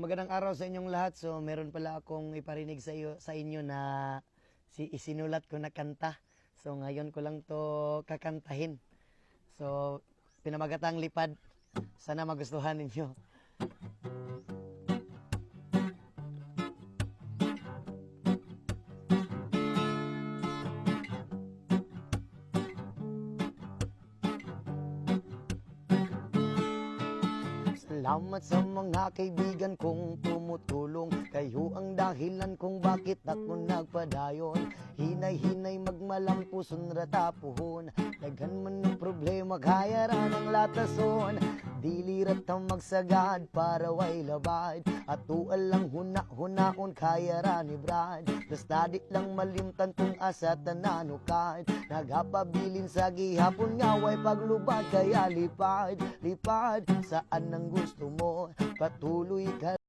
magandang araw sa inyong lahat. So, meron pala akong iparinig sa inyo na isinulat ko na kanta. So, ngayon ko lang to kakantahin. So, pinamagatang lipad. Sana magustuhan ninyo. Salamat sa mga kaibigan kong tumutulong. Kayo ang dahilan kung bakit ako nagpadayon. Hinay-hinay magmalampuson ratapuhon. Daghan man ng problema kaya ra ng latason. Dilirat ang magsagad para way labad. At tual lang huna-hunaon kaya ra ni Brad. Basta di lang malimtan kung asa tananukad. Nagapabilin sa gihapon nga way paglubad. Kaya lipad, lipad saan ang gusto mo. Patuloy ka